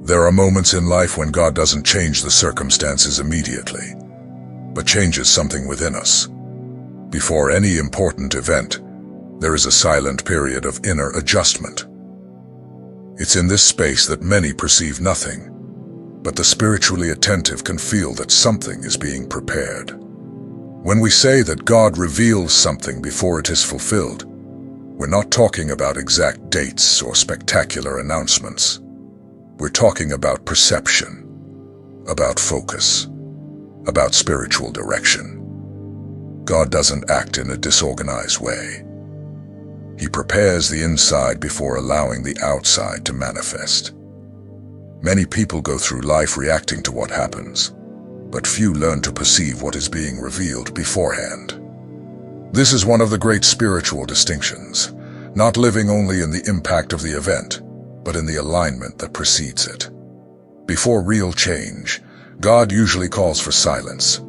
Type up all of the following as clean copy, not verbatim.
There are moments in life when God doesn't change the circumstances immediately, but changes something within us. Before any important event, there is a silent period of inner adjustment. It's in this space that many perceive nothing, but the spiritually attentive can feel that something is being prepared. When we say that God reveals something before it is fulfilled, we're not talking about exact dates or spectacular announcements. We're talking about perception, about focus, about spiritual direction. God doesn't act in a disorganized way. He prepares the inside before allowing the outside to manifest. Many people go through life reacting to what happens, but few learn to perceive what is being revealed beforehand. This is one of the great spiritual distinctions, not living only in the impact of the event, but in the alignment that precedes it. Before real change, God usually calls for silence.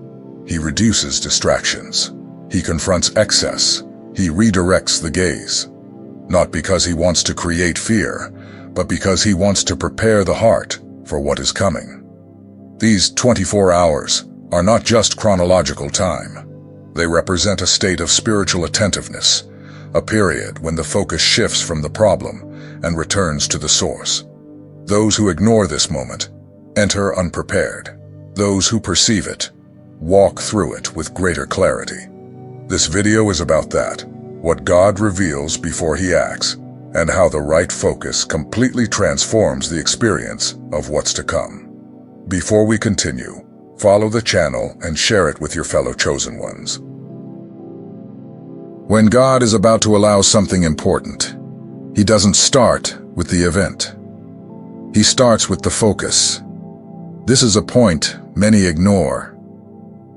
He reduces distractions. He confronts excess. He redirects the gaze. Not because he wants to create fear, but because he wants to prepare the heart for what is coming. These 24 hours are not just chronological time. They represent a state of spiritual attentiveness, a period when the focus shifts from the problem and returns to the source. Those who ignore this moment enter unprepared. Those who perceive it walk through it with greater clarity. This video is about that, what God reveals before he acts, and how the right focus completely transforms the experience of what's to come. Before we continue, follow the channel and share it with your fellow chosen ones. When God is about to allow something important, he doesn't start with the event. He starts with the focus. This is a point many ignore.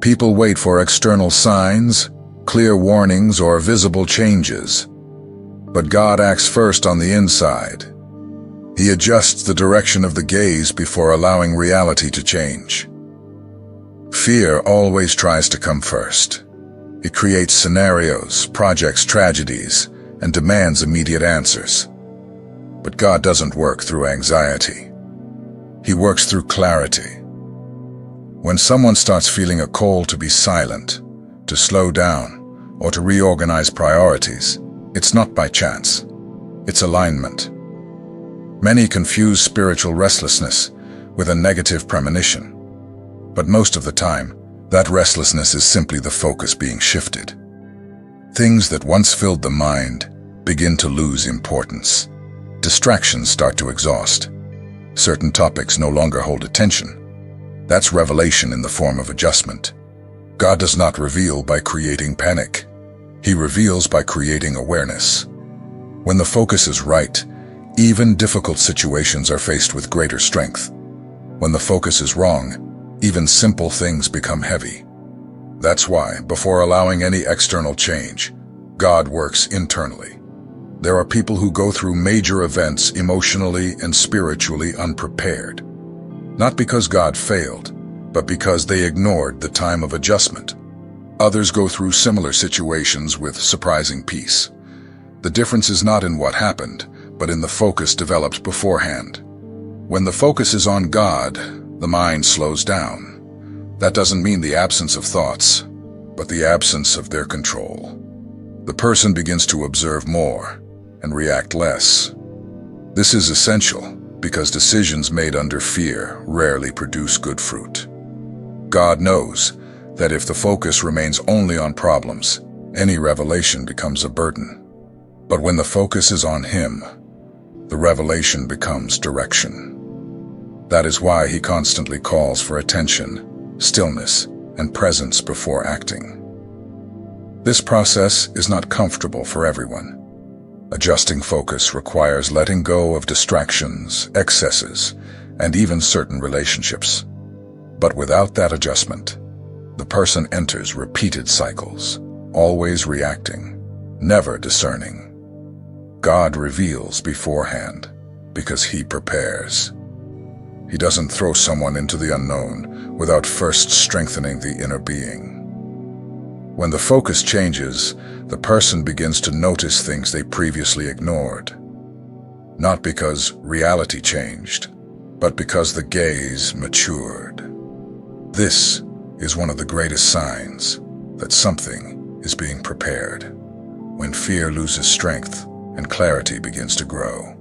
People wait for external signs, clear warnings, or visible changes. But God acts first on the inside. He adjusts the direction of the gaze before allowing reality to change. Fear always tries to come first. It creates scenarios, projects tragedies, and demands immediate answers. But God doesn't work through anxiety. He works through clarity. When someone starts feeling a call to be silent, to slow down, or to reorganize priorities, it's not by chance. It's alignment. Many confuse spiritual restlessness with a negative premonition. But most of the time, that restlessness is simply the focus being shifted. Things that once filled the mind begin to lose importance. Distractions start to exhaust. Certain topics no longer hold attention. That's revelation in the form of adjustment. God does not reveal by creating panic. He reveals by creating awareness. When the focus is right, even difficult situations are faced with greater strength. When the focus is wrong, even simple things become heavy. That's why, before allowing any external change, God works internally. There are people who go through major events emotionally and spiritually unprepared. Not because God failed, but because they ignored the time of adjustment. Others go through similar situations with surprising peace. The difference is not in what happened, but in the focus developed beforehand. When the focus is on God, the mind slows down. That doesn't mean the absence of thoughts, but the absence of their control. The person begins to observe more and react less. This is essential because decisions made under fear rarely produce good fruit. God knows that if the focus remains only on problems, any revelation becomes a burden. But when the focus is on him, the revelation becomes direction. That is why he constantly calls for attention, stillness, and presence before acting. This process is not comfortable for everyone. Adjusting focus requires letting go of distractions, excesses, and even certain relationships. But without that adjustment, the person enters repeated cycles, always reacting, never discerning. God reveals beforehand because he prepares. He doesn't throw someone into the unknown without first strengthening the inner being. When the focus changes, the person begins to notice things they previously ignored. Not because reality changed, but because the gaze matured. This is one of the greatest signs that something is being prepared. When fear loses strength and clarity begins to grow,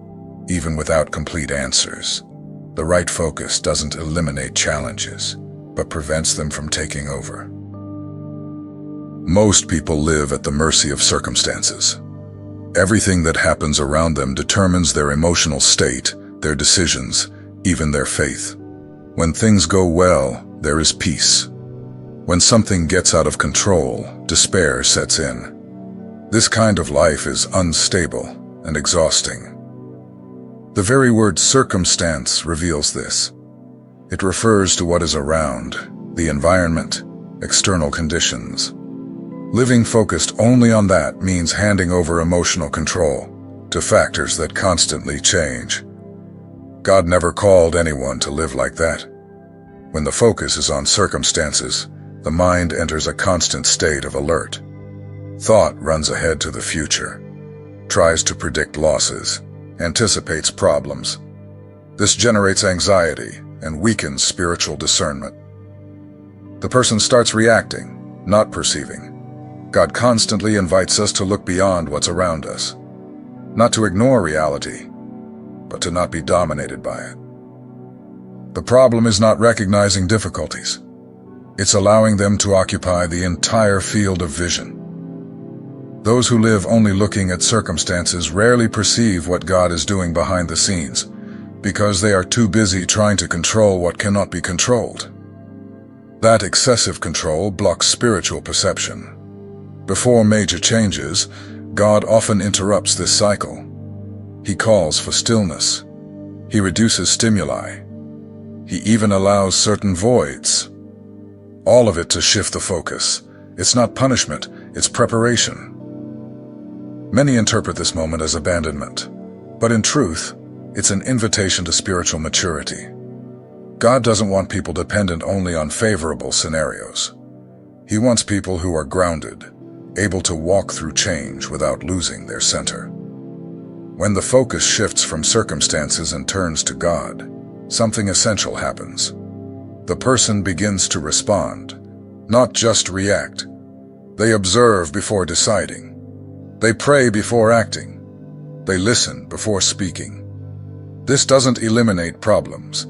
even without complete answers, the right focus doesn't eliminate challenges, but prevents them from taking over. Most people live at the mercy of circumstances. Everything that happens around them determines their emotional state, their decisions, even their faith. When things go well, there is peace. When something gets out of control, despair sets in. This kind of life is unstable and exhausting. The very word circumstance reveals this. It refers to what is around, the environment, external conditions. Living focused only on that means handing over emotional control to factors that constantly change. God never called anyone to live like that. When the focus is on circumstances, the mind enters a constant state of alert. Thought runs ahead to the future, tries to predict losses, anticipates problems. This generates anxiety and weakens spiritual discernment. The person starts reacting, not perceiving. God constantly invites us to look beyond what's around us, not to ignore reality, but to not be dominated by it. The problem is not recognizing difficulties. It's allowing them to occupy the entire field of vision. Those who live only looking at circumstances rarely perceive what God is doing behind the scenes, because they are too busy trying to control what cannot be controlled. That excessive control blocks spiritual perception. Before major changes, God often interrupts this cycle. He calls for stillness. He reduces stimuli. He even allows certain voids. All of it to shift the focus. It's not punishment, it's preparation. Many interpret this moment as abandonment, but in truth, it's an invitation to spiritual maturity. God doesn't want people dependent only on favorable scenarios. He wants people who are grounded, able to walk through change without losing their center. When the focus shifts from circumstances and turns to God, something essential happens. The person begins to respond, not just react. They observe before deciding. They pray before acting. They listen before speaking. This doesn't eliminate problems,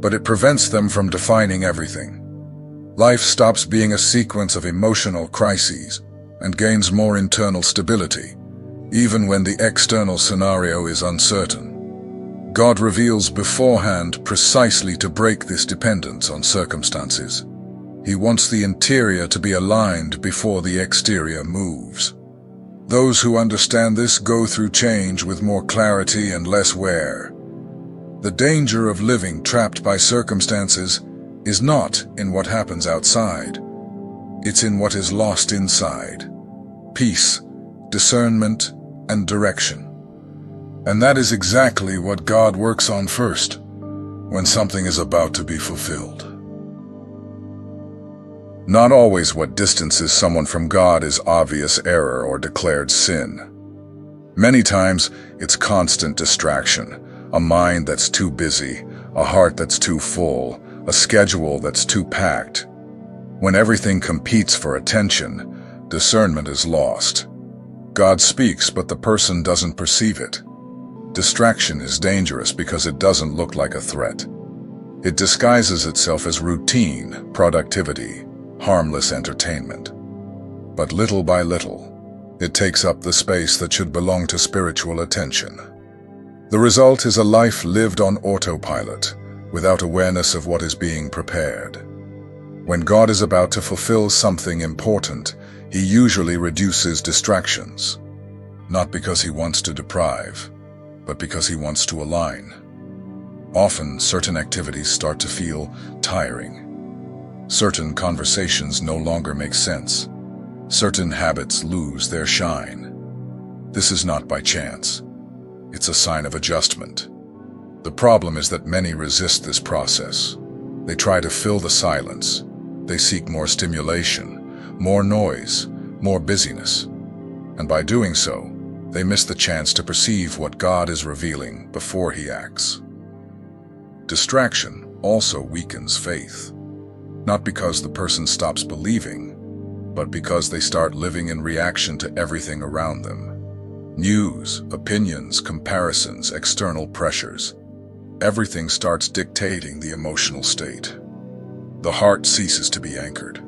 but it prevents them from defining everything. Life stops being a sequence of emotional crises and gains more internal stability, even when the external scenario is uncertain. God reveals beforehand precisely to break this dependence on circumstances. He wants the interior to be aligned before the exterior moves. Those who understand this go through change with more clarity and less wear. The danger of living trapped by circumstances is not in what happens outside. It's in what is lost inside. Peace, discernment, and direction. And that is exactly what God works on first, when something is about to be fulfilled. Not always what distances someone from God is obvious error or declared sin. Many times, it's constant distraction, a mind that's too busy, a heart that's too full, a schedule that's too packed. When everything competes for attention, discernment is lost. God speaks, but the person doesn't perceive it. Distraction is dangerous because it doesn't look like a threat. It disguises itself as routine, productivity, harmless entertainment. But little by little, it takes up the space that should belong to spiritual attention. The result is a life lived on autopilot, without awareness of what is being prepared. When God is about to fulfill something important, He usually reduces distractions, not because He wants to deprive, but because He wants to align. Often, certain activities start to feel tiring. Certain conversations no longer make sense. Certain habits lose their shine. This is not by chance. It's a sign of adjustment. The problem is that many resist this process. They try to fill the silence. They seek more stimulation, more noise, more busyness. And by doing so, they miss the chance to perceive what God is revealing before He acts. Distraction also weakens faith, not because the person stops believing, but because they start living in reaction to everything around them. News, opinions, comparisons, external pressures. Everything starts dictating the emotional state. The heart ceases to be anchored.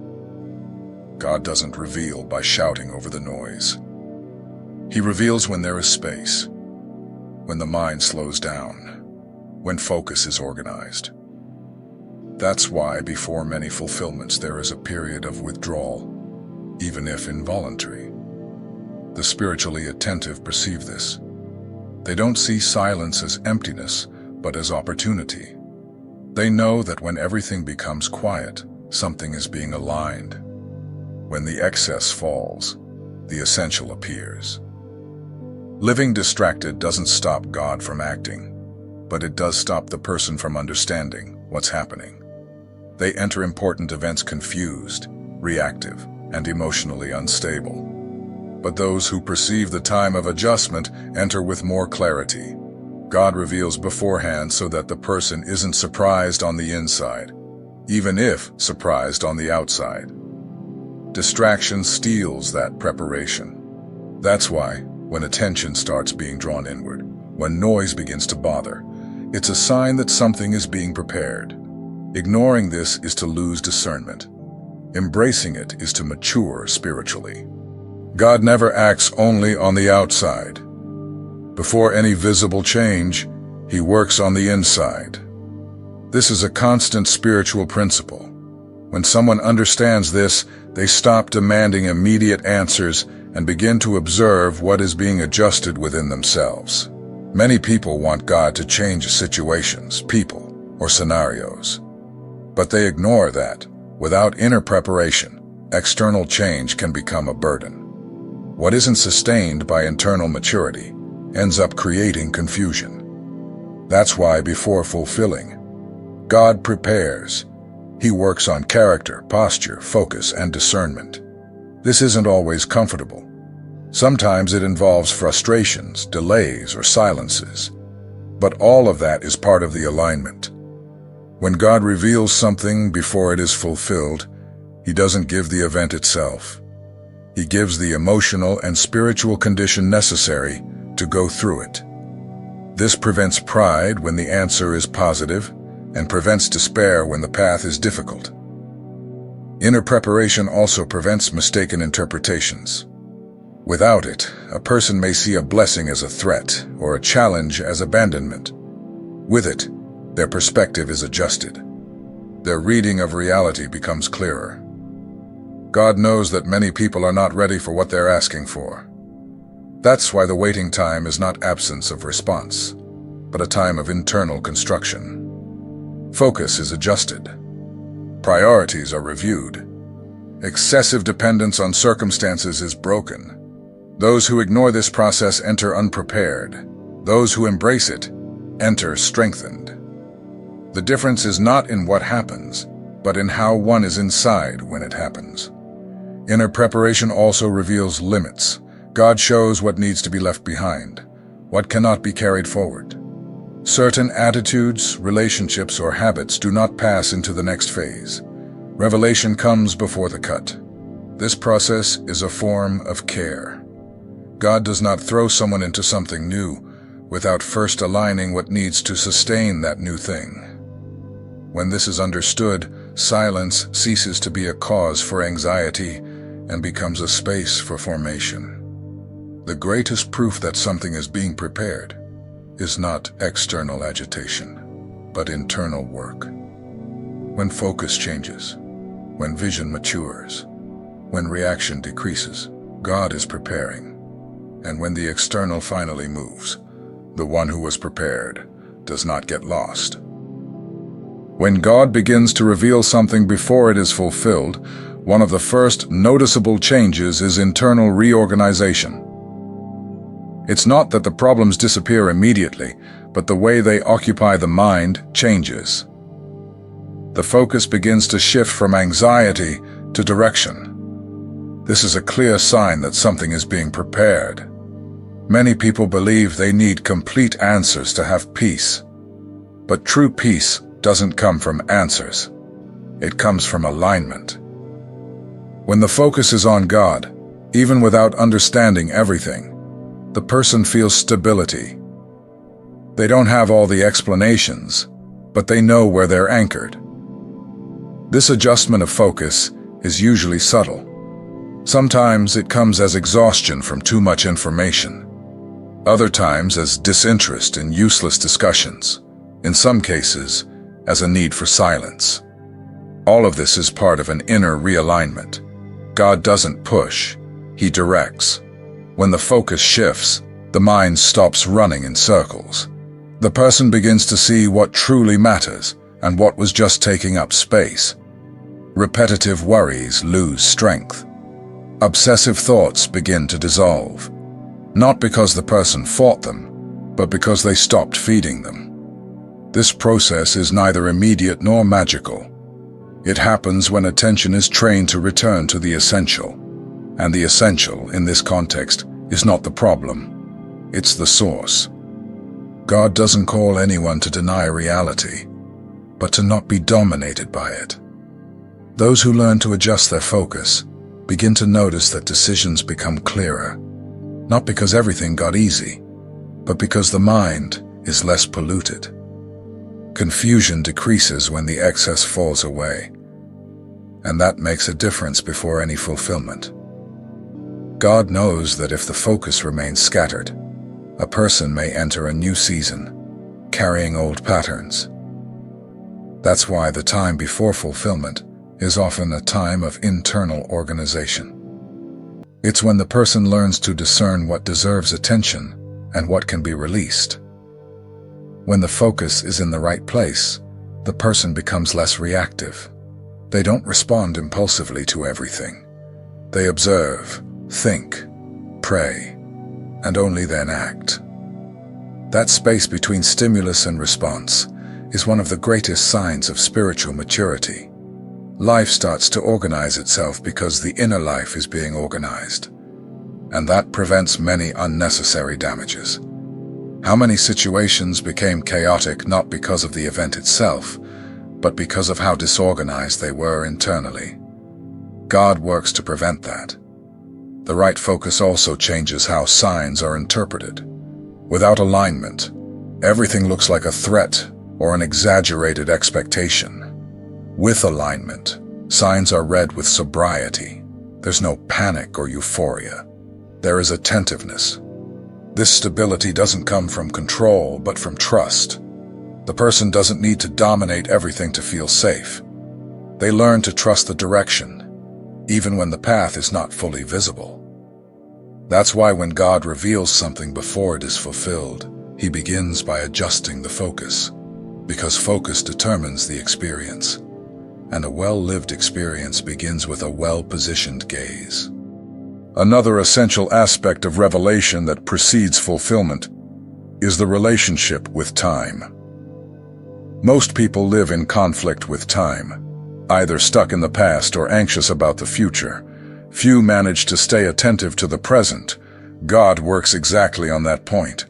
God doesn't reveal by shouting over the noise. He reveals when there is space, when the mind slows down, when focus is organized. That's why before many fulfillments there is a period of withdrawal, even if involuntary. The spiritually attentive perceive this. They don't see silence as emptiness, but as opportunity. They know that when everything becomes quiet, something is being aligned. When the excess falls, the essential appears. Living distracted doesn't stop God from acting, but it does stop the person from understanding what's happening. They enter important events confused, reactive, and emotionally unstable. But those who perceive the time of adjustment enter with more clarity. God reveals beforehand so that the person isn't surprised on the inside, even if surprised on the outside. Distraction steals that preparation. That's why, when attention starts being drawn inward, when noise begins to bother, it's a sign that something is being prepared. Ignoring this is to lose discernment. Embracing it is to mature spiritually. God never acts only on the outside. Before any visible change, He works on the inside. This is a constant spiritual principle. When someone understands this, they stop demanding immediate answers and begin to observe what is being adjusted within themselves. Many people want God to change situations, people, or scenarios. But they ignore that. Without inner preparation, external change can become a burden. What isn't sustained by internal maturity ends up creating confusion. That's why before fulfilling, God prepares. He works on character, posture, focus, and discernment. This isn't always comfortable. Sometimes it involves frustrations, delays, or silences. But all of that is part of the alignment. When God reveals something before it is fulfilled, He doesn't give the event itself. He gives the emotional and spiritual condition necessary to go through it. This prevents pride when the answer is positive and prevents despair when the path is difficult. Inner preparation also prevents mistaken interpretations. Without it, a person may see a blessing as a threat or a challenge as abandonment. With it, their perspective is adjusted. Their reading of reality becomes clearer. God knows that many people are not ready for what they're asking for. That's why the waiting time is not absence of response, but a time of internal construction. Focus is adjusted. Priorities are reviewed. Excessive dependence on circumstances is broken. Those who ignore this process enter unprepared. Those who embrace it enter strengthened. The difference is not in what happens, but in how one is inside when it happens. Inner preparation also reveals limits. God shows what needs to be left behind, what cannot be carried forward. Certain attitudes, relationships, or habits do not pass into the next phase. Revelation comes before the cut. This process is a form of care. God does not throw someone into something new without first aligning what needs to sustain that new thing. When this is understood, silence ceases to be a cause for anxiety and becomes a space for formation. The greatest proof that something is being prepared is not external agitation, but internal work. When focus changes, when vision matures, when reaction decreases, God is preparing. And when the external finally moves, the one who was prepared does not get lost. When God begins to reveal something before it is fulfilled, one of the first noticeable changes is internal reorganization. It's not that the problems disappear immediately, but the way they occupy the mind changes. The focus begins to shift from anxiety to direction. This is a clear sign that something is being prepared. Many people believe they need complete answers to have peace. But true peace doesn't come from answers. It comes from alignment. When the focus is on God, even without understanding everything, the person feels stability. They don't have all the explanations, but they know where they're anchored. This adjustment of focus is usually subtle. Sometimes it comes as exhaustion from too much information. Other times as disinterest in useless discussions. In some cases, as a need for silence. All of this is part of an inner realignment. God doesn't push, He directs. When the focus shifts, the mind stops running in circles. The person begins to see what truly matters and what was just taking up space. Repetitive worries lose strength. Obsessive thoughts begin to dissolve. Not because the person fought them, but because they stopped feeding them. This process is neither immediate nor magical. It happens when attention is trained to return to the essential. And the essential, in this context, is not the problem. It's the source. God doesn't call anyone to deny reality, but to not be dominated by it. Those who learn to adjust their focus begin to notice that decisions become clearer, not because everything got easy, but because the mind is less polluted. Confusion decreases when the excess falls away, and that makes a difference before any fulfillment. God knows that if the focus remains scattered, a person may enter a new season, carrying old patterns. That's why the time before fulfillment is often a time of internal organization. It's when the person learns to discern what deserves attention and what can be released. When the focus is in the right place, the person becomes less reactive. They don't respond impulsively to everything. They observe, think, pray, and only then act. That space between stimulus and response is one of the greatest signs of spiritual maturity. Life starts to organize itself because the inner life is being organized, and that prevents many unnecessary damages. How many situations became chaotic not because of the event itself, but because of how disorganized they were internally? God works to prevent that. The right focus also changes how signs are interpreted. Without alignment, everything looks like a threat or an exaggerated expectation. With alignment, signs are read with sobriety. There's no panic or euphoria. There is attentiveness. This stability doesn't come from control, but from trust. The person doesn't need to dominate everything to feel safe. They learn to trust the direction, even when the path is not fully visible. That's why when God reveals something before it is fulfilled, He begins by adjusting the focus, because focus determines the experience, and a well-lived experience begins with a well-positioned gaze. Another essential aspect of revelation that precedes fulfillment is the relationship with time. Most people live in conflict with time, either stuck in the past or anxious about the future. Few manage to stay attentive to the present. God works exactly on that point.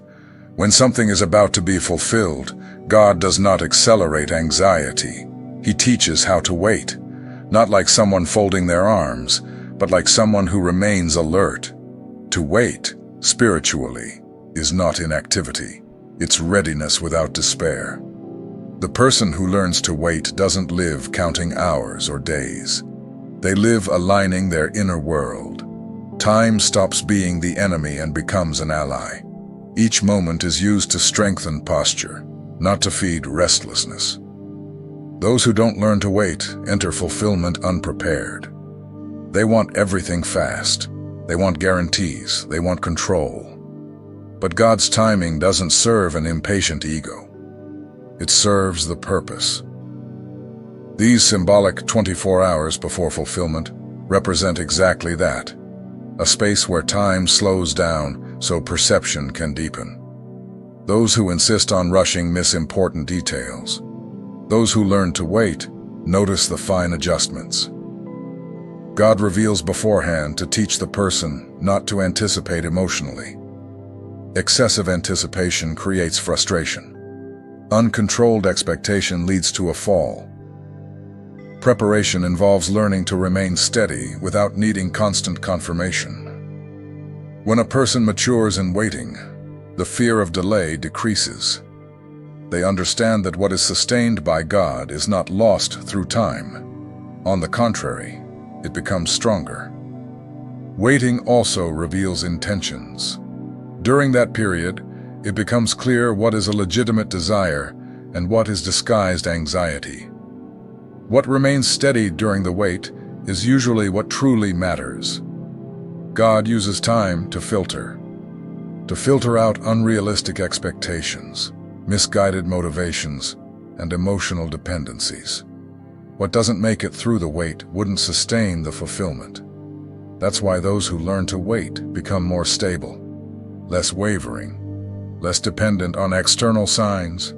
When something is about to be fulfilled, God does not accelerate anxiety. He teaches how to wait, not like someone folding their arms, but like someone who remains alert. To wait, spiritually, is not inactivity. It's readiness without despair. The person who learns to wait doesn't live counting hours or days. They live aligning their inner world. Time stops being the enemy and becomes an ally. Each moment is used to strengthen posture, not to feed restlessness. Those who don't learn to wait enter fulfillment unprepared. They want everything fast. They want guarantees. They want control. But God's timing doesn't serve an impatient ego. It serves the purpose. These symbolic 24 hours before fulfillment represent exactly that, a space where time slows down so perception can deepen. Those who insist on rushing miss important details. Those who learn to wait notice the fine adjustments. God reveals beforehand to teach the person not to anticipate emotionally. Excessive anticipation creates frustration. Uncontrolled expectation leads to a fall. Preparation involves learning to remain steady without needing constant confirmation. When a person matures in waiting, the fear of delay decreases. They understand that what is sustained by God is not lost through time. On the contrary, it becomes stronger. Waiting also reveals intentions. During that period, it becomes clear what is a legitimate desire and what is disguised anxiety. What remains steady during the wait is usually what truly matters. God uses time to filter out unrealistic expectations, misguided motivations, and emotional dependencies. What doesn't make it through the wait wouldn't sustain the fulfillment. That's why those who learn to wait become more stable, less wavering, less dependent on external signs.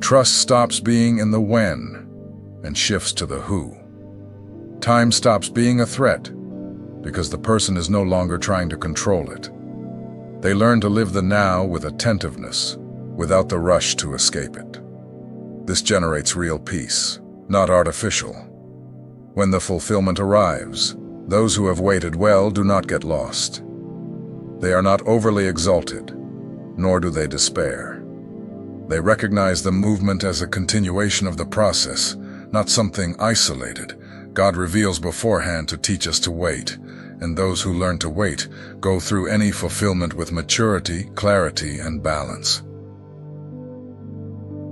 Trust stops being in the when and shifts to the who. Time stops being a threat because the person is no longer trying to control it. They learn to live the now with attentiveness, without the rush to escape it. This generates real peace, not artificial. When the fulfillment arrives, those who have waited well do not get lost. They are not overly exalted, nor do they despair. They recognize the movement as a continuation of the process, not something isolated. God reveals beforehand to teach us to wait, and those who learn to wait go through any fulfillment with maturity, clarity, and balance.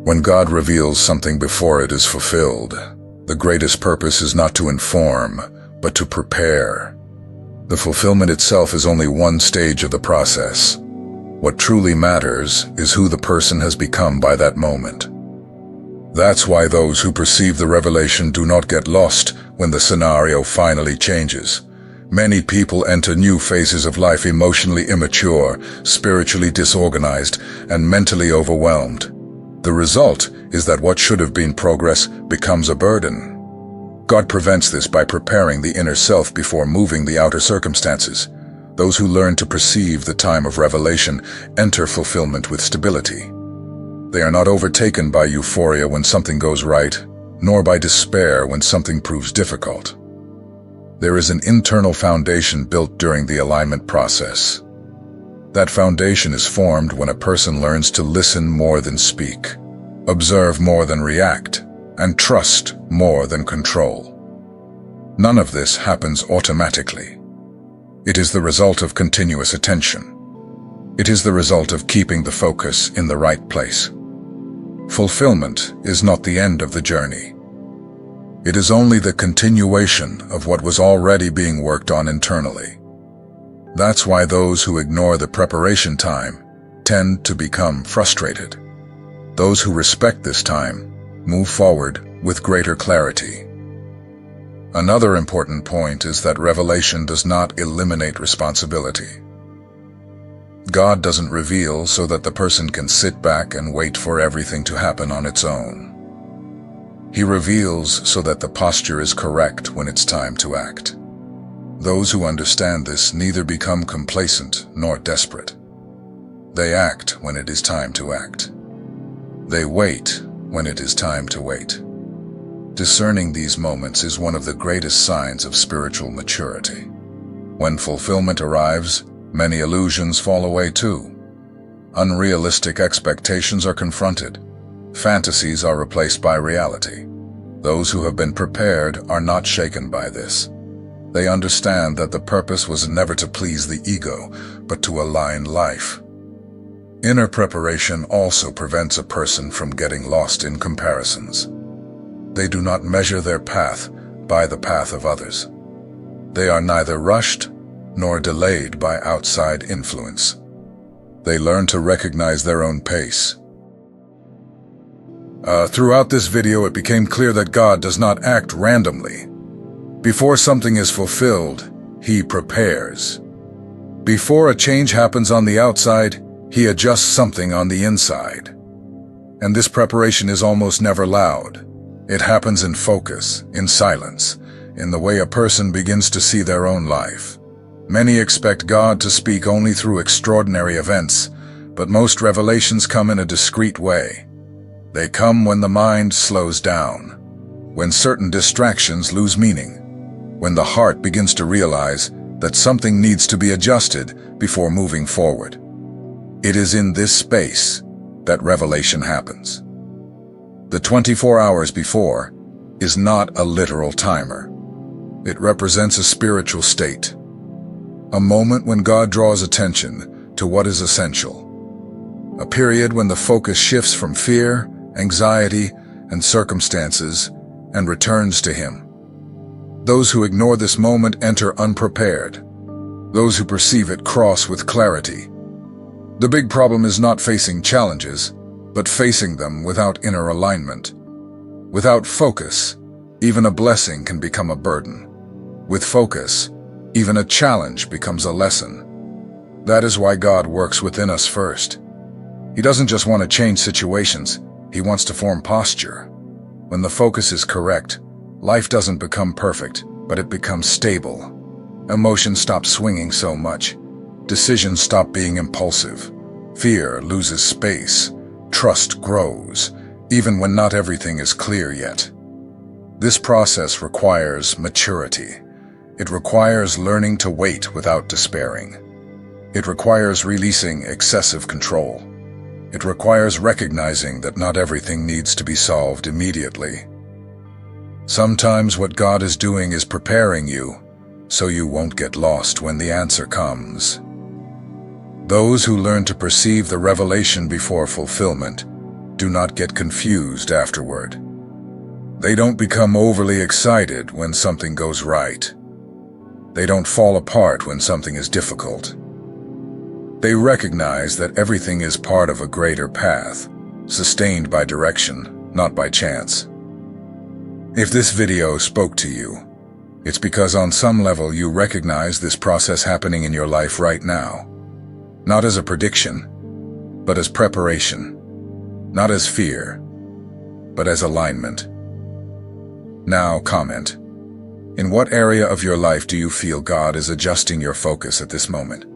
When God reveals something before it is fulfilled, the greatest purpose is not to inform, but to prepare. The fulfillment itself is only one stage of the process. What truly matters is who the person has become by that moment. That's why those who perceive the revelation do not get lost when the scenario finally changes. Many people enter new phases of life emotionally immature, spiritually disorganized, and mentally overwhelmed. The result is that what should have been progress becomes a burden. God prevents this by preparing the inner self before moving the outer circumstances. Those who learn to perceive the time of revelation enter fulfillment with stability. They are not overtaken by euphoria when something goes right, nor by despair when something proves difficult. There is an internal foundation built during the alignment process. That foundation is formed when a person learns to listen more than speak, observe more than react, and trust more than control. None of this happens automatically. It is the result of continuous attention. It is the result of keeping the focus in the right place. Fulfillment is not the end of the journey. It is only the continuation of what was already being worked on internally. That's why those who ignore the preparation time tend to become frustrated. Those who respect this time move forward with greater clarity. Another important point is that revelation does not eliminate responsibility. God doesn't reveal so that the person can sit back and wait for everything to happen on its own. He reveals so that the posture is correct when it's time to act. Those who understand this neither become complacent nor desperate. They act when it is time to act. They wait when it is time to wait. Discerning these moments is one of the greatest signs of spiritual maturity. When fulfillment arrives, many illusions fall away too. Unrealistic expectations are confronted. Fantasies are replaced by reality. Those who have been prepared are not shaken by this. They understand that the purpose was never to please the ego, but to align life. Inner preparation also prevents a person from getting lost in comparisons. They do not measure their path by the path of others. They are neither rushed nor delayed by outside influence. They learn to recognize their own pace. Throughout this video, it became clear that God does not act randomly. Before something is fulfilled, He prepares. Before a change happens on the outside, He adjusts something on the inside. And this preparation is almost never loud. It happens in focus, in silence, in the way a person begins to see their own life. Many expect God to speak only through extraordinary events, but most revelations come in a discreet way. They come when the mind slows down, when certain distractions lose meaning, when the heart begins to realize that something needs to be adjusted before moving forward. It is in this space that revelation happens. The 24 hours before is not a literal timer. It represents a spiritual state, a moment when God draws attention to what is essential, a period when the focus shifts from fear, anxiety, and circumstances and returns to Him. Those who ignore this moment enter unprepared. Those who perceive it cross with clarity. The big problem is not facing challenges, but facing them without inner alignment. Without focus, even a blessing can become a burden. With focus, even a challenge becomes a lesson. That is why God works within us first. He doesn't just want to change situations, He wants to form posture. When the focus is correct, life doesn't become perfect, but it becomes stable. Emotions stop swinging so much. Decisions stop being impulsive. Fear loses space. Trust grows, even when not everything is clear yet. This process requires maturity. It requires learning to wait without despairing. It requires releasing excessive control. It requires recognizing that not everything needs to be solved immediately. Sometimes what God is doing is preparing you so you won't get lost when the answer comes. Those who learn to perceive the revelation before fulfillment do not get confused afterward. They don't become overly excited when something goes right. They don't fall apart when something is difficult. They recognize that everything is part of a greater path, sustained by direction, not by chance. If this video spoke to you, it's because on some level you recognize this process happening in your life right now. Not as a prediction, but as preparation. Not as fear, but as alignment. Now comment. In what area of your life do you feel God is adjusting your focus at this moment?